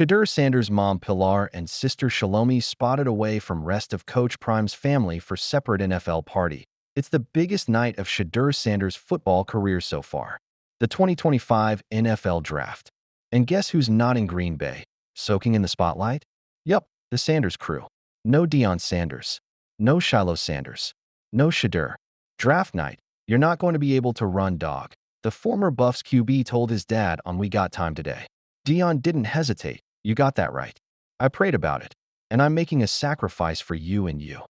Shadur Sanders' mom Pilar and sister Shelomi spotted away from rest of Coach Prime's family for separate NFL party. It's the biggest night of Shadur Sanders' football career so far. The 2025 NFL Draft. And guess who's not in Green Bay, soaking in the spotlight? Yup, the Sanders crew. No Deion Sanders. No Shiloh Sanders. No Shadur. Draft night. You're not going to be able to run, dog. The former Buffs QB told his dad on We Got Time Today. Deion didn't hesitate. You got that right. I prayed about it, and I'm making a sacrifice for you and you.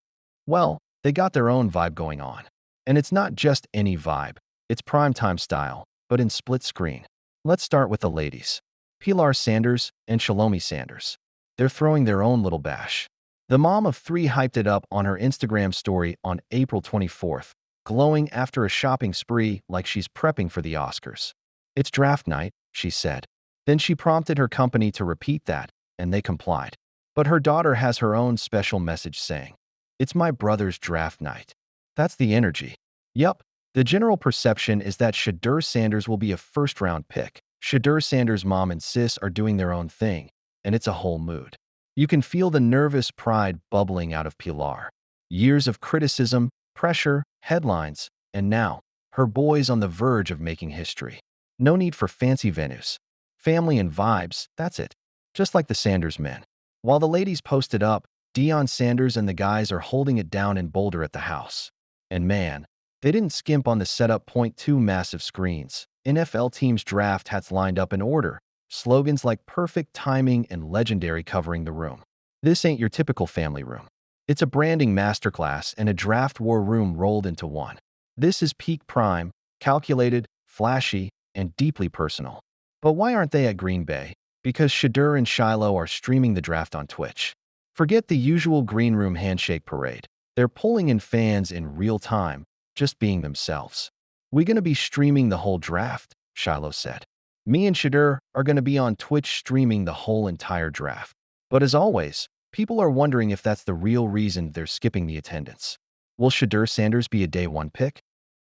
Well, they got their own vibe going on. And it's not just any vibe. It's primetime style, but in split screen. Let's start with the ladies. Pilar Sanders and Shelomi Sanders. They're throwing their own little bash. The mom of three hyped it up on her Instagram story on April 24th, glowing after a shopping spree like she's prepping for the Oscars. It's draft night, she said. Then she prompted her company to repeat that, and they complied. But her daughter has her own special message saying, "It's my brother's draft night." That's the energy. Yup, the general perception is that Shadur Sanders will be a first-round pick. Shadur Sanders' mom and sis are doing their own thing, and it's a whole mood. You can feel the nervous pride bubbling out of Pilar. Years of criticism, pressure, headlines, and now, her boy's on the verge of making history. No need for fancy venues. Family and vibes, that's it. Just like the Sanders men. While the ladies posted up, Deion Sanders and the guys are holding it down in Boulder at the house. And man, they didn't skimp on the setup. Two massive screens. NFL teams' draft hats lined up in order. Slogans like perfect timing and legendary covering the room. This ain't your typical family room. It's a branding masterclass and a draft war room rolled into one. This is peak prime, calculated, flashy, and deeply personal. But why aren't they at Green Bay? Because Shadur and Shiloh are streaming the draft on Twitch. Forget the usual green room handshake parade. They're pulling in fans in real time, just being themselves. "We're gonna be streaming the whole draft," Shiloh said. "Me and Shadur are gonna be on Twitch streaming the whole entire draft." But as always, people are wondering if that's the real reason they're skipping the attendance. Will Shadur Sanders be a day one pick?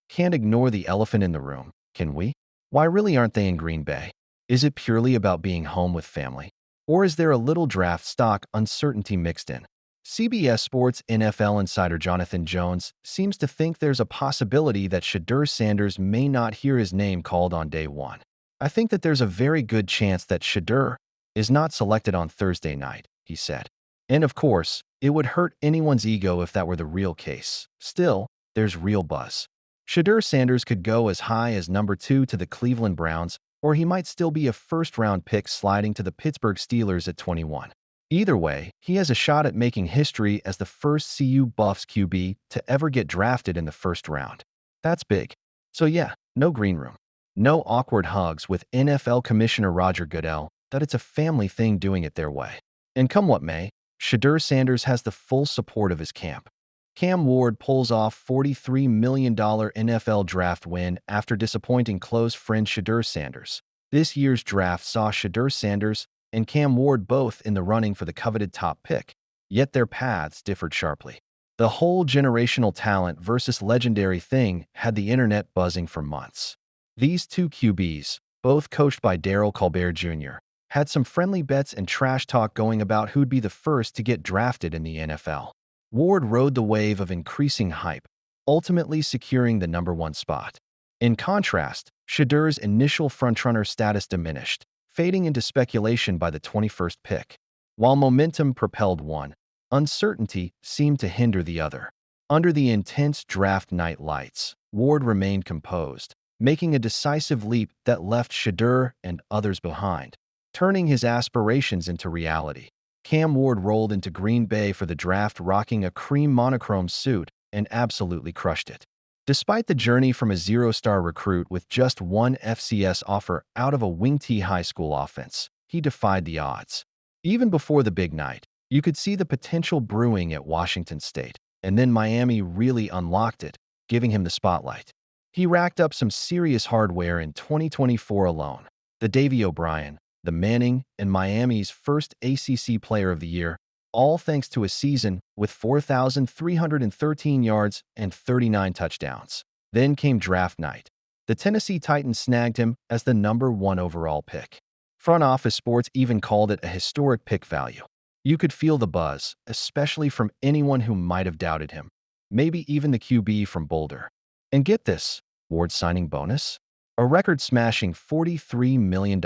Can't ignore the elephant in the room, can we? Why really aren't they in Green Bay? Is it purely about being home with family? Or is there a little draft stock uncertainty mixed in? CBS Sports NFL insider Jonathan Jones seems to think there's a possibility that Shadur Sanders may not hear his name called on day one. "I think that there's a very good chance that Shadur is not selected on Thursday night," he said. And of course, it would hurt anyone's ego if that were the real case. Still, there's real buzz. Shadur Sanders could go as high as number 2 to the Cleveland Browns, or he might still be a first-round pick sliding to the Pittsburgh Steelers at 21. Either way, he has a shot at making history as the first CU Buffs QB to ever get drafted in the first round. That's big. So yeah, no green room. No awkward hugs with NFL Commissioner Roger Goodell, that it's a family thing doing it their way. And come what may, Shadur Sanders has the full support of his camp. Cam Ward pulls off $43 million NFL draft win after disappointing close friend Shadur Sanders. This year's draft saw Shadur Sanders and Cam Ward both in the running for the coveted top pick, yet their paths differed sharply. The whole generational talent versus legendary thing had the internet buzzing for months. These two QBs, both coached by Darryl Colbert Jr., had some friendly bets and trash talk going about who'd be the first to get drafted in the NFL. Ward rode the wave of increasing hype, ultimately securing the number 1 spot. In contrast, Shadur's initial frontrunner status diminished, fading into speculation by the 21st pick. While momentum propelled one, uncertainty seemed to hinder the other. Under the intense draft night lights, Ward remained composed, making a decisive leap that left Shadur and others behind, turning his aspirations into reality. Cam Ward rolled into Green Bay for the draft rocking a cream monochrome suit and absolutely crushed it. Despite the journey from a zero-star recruit with just one FCS offer out of a wing T high school offense, he defied the odds. Even before the big night, you could see the potential brewing at Washington State, and then Miami really unlocked it, giving him the spotlight. He racked up some serious hardware in 2024 alone. The Davey O'Brien, the Manning, and Miami's first ACC Player of the Year, all thanks to a season with 4,313 yards and 39 touchdowns. Then came draft night. The Tennessee Titans snagged him as the number 1 overall pick. Front office sports even called it a historic pick value. You could feel the buzz, especially from anyone who might have doubted him, maybe even the QB from Boulder. And get this, Ward's signing bonus? A record-smashing $43 million.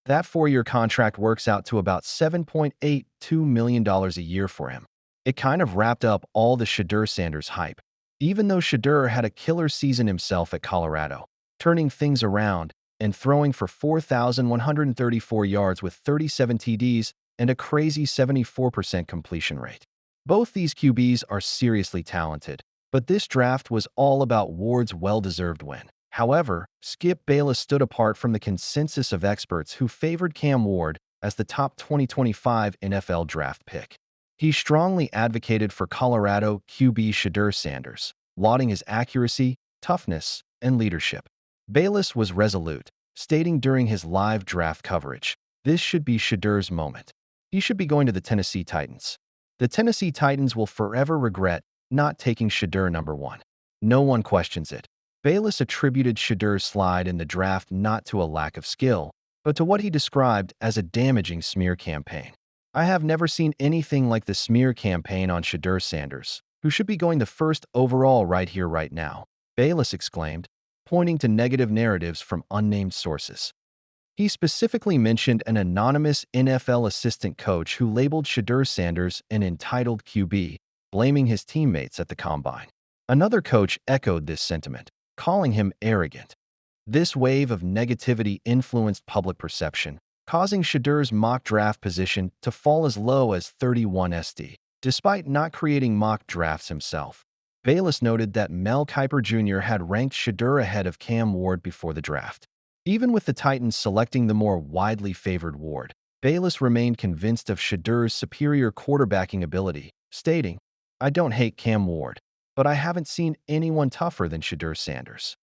That four-year contract works out to about $7.82 million a year for him. It kind of wrapped up all the Shadur Sanders hype. Even though Shadur had a killer season himself at Colorado, turning things around and throwing for 4,134 yards with 37 TDs and a crazy 74% completion rate. Both these QBs are seriously talented, but this draft was all about Ward's well-deserved win. However, Skip Bayless stood apart from the consensus of experts who favored Cam Ward as the top 2025 NFL draft pick. He strongly advocated for Colorado QB Shadur Sanders, lauding his accuracy, toughness, and leadership. Bayless was resolute, stating during his live draft coverage, "This should be Shadur's moment. He should be going to the Tennessee Titans. The Tennessee Titans will forever regret not taking Shadur number 1. No one questions it." Bayless attributed Shadur's slide in the draft not to a lack of skill, but to what he described as a damaging smear campaign. "I have never seen anything like the smear campaign on Shadur Sanders, who should be going the first overall right here right now," Bayless exclaimed, pointing to negative narratives from unnamed sources. He specifically mentioned an anonymous NFL assistant coach who labeled Shadur Sanders an entitled QB, blaming his teammates at the combine. Another coach echoed this sentiment, calling him arrogant. This wave of negativity influenced public perception, causing Shadur's mock draft position to fall as low as 31 SD. Despite not creating mock drafts himself, Bayless noted that Mel Kiper Jr. had ranked Shadur ahead of Cam Ward before the draft. Even with the Titans selecting the more widely favored Ward, Bayless remained convinced of Shadur's superior quarterbacking ability, stating, "I don't hate Cam Ward, but I haven't seen anyone tougher than Shadur Sanders."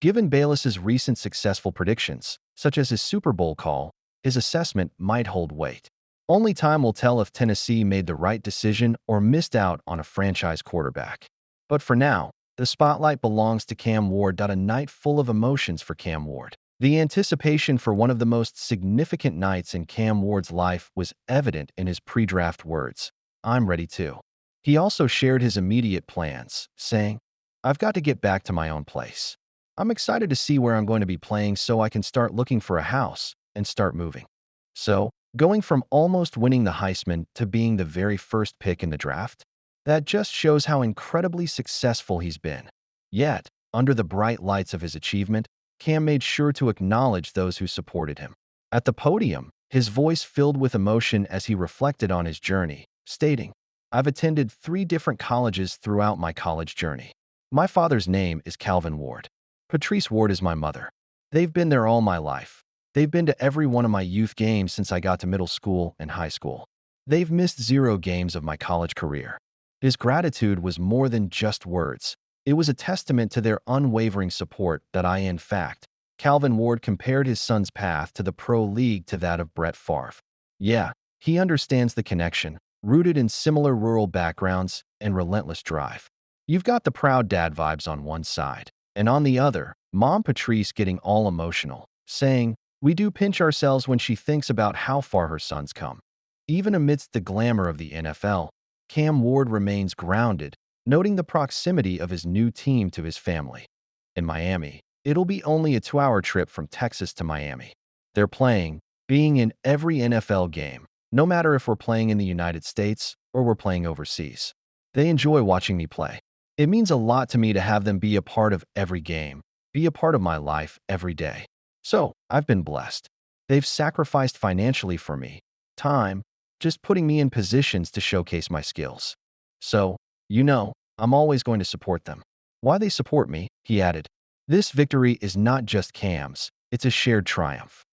Given Bayless's recent successful predictions, such as his Super Bowl call, his assessment might hold weight. Only time will tell if Tennessee made the right decision or missed out on a franchise quarterback. But for now, the spotlight belongs to Cam Ward. A night full of emotions for Cam Ward. The anticipation for one of the most significant nights in Cam Ward's life was evident in his pre-draft words, "I'm ready too." He also shared his immediate plans, saying, "I've got to get back to my own place. I'm excited to see where I'm going to be playing so I can start looking for a house and start moving." So, going from almost winning the Heisman to being the very first pick in the draft, that just shows how incredibly successful he's been. Yet, under the bright lights of his achievement, Cam made sure to acknowledge those who supported him. At the podium, his voice filled with emotion as he reflected on his journey, stating, "I've attended 3 different colleges throughout my college journey. My father's name is Calvin Ward. Patrice Ward is my mother. They've been there all my life. They've been to every one of my youth games since I got to middle school and high school. They've missed 0 games of my college career." His gratitude was more than just words. It was a testament to their unwavering support in fact, Calvin Ward compared his son's path to the pro league to that of Brett Favre. Yeah, he understands the connection, rooted in similar rural backgrounds and relentless drive. You've got the proud dad vibes on one side, and on the other, Mom Patrice getting all emotional, saying, "We do pinch ourselves when she thinks about how far her son's come." Even amidst the glamour of the NFL, Cam Ward remains grounded, noting the proximity of his new team to his family. In Miami, it'll be only a 2-hour trip from Texas to Miami. They're being in every NFL game, no matter if we're playing in the United States or we're playing overseas. They enjoy watching me play. It means a lot to me to have them be a part of every game, be a part of my life every day. So, I've been blessed. They've sacrificed financially for me, time, just putting me in positions to showcase my skills. So, I'm always going to support them. Why they support me, he added. This victory is not just Cam's, it's a shared triumph.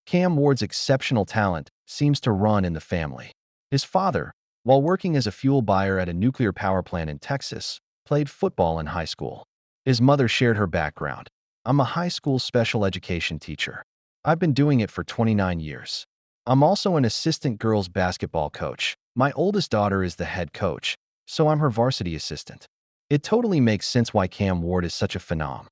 Cam Ward's exceptional talent seems to run in the family. His father, while working as a fuel buyer at a nuclear power plant in Texas, played football in high school. His mother shared her background. "I'm a high school special education teacher. I've been doing it for 29 years. I'm also an assistant girls basketball coach. My oldest daughter is the head coach, so I'm her varsity assistant." It totally makes sense why Cam Ward is such a phenom.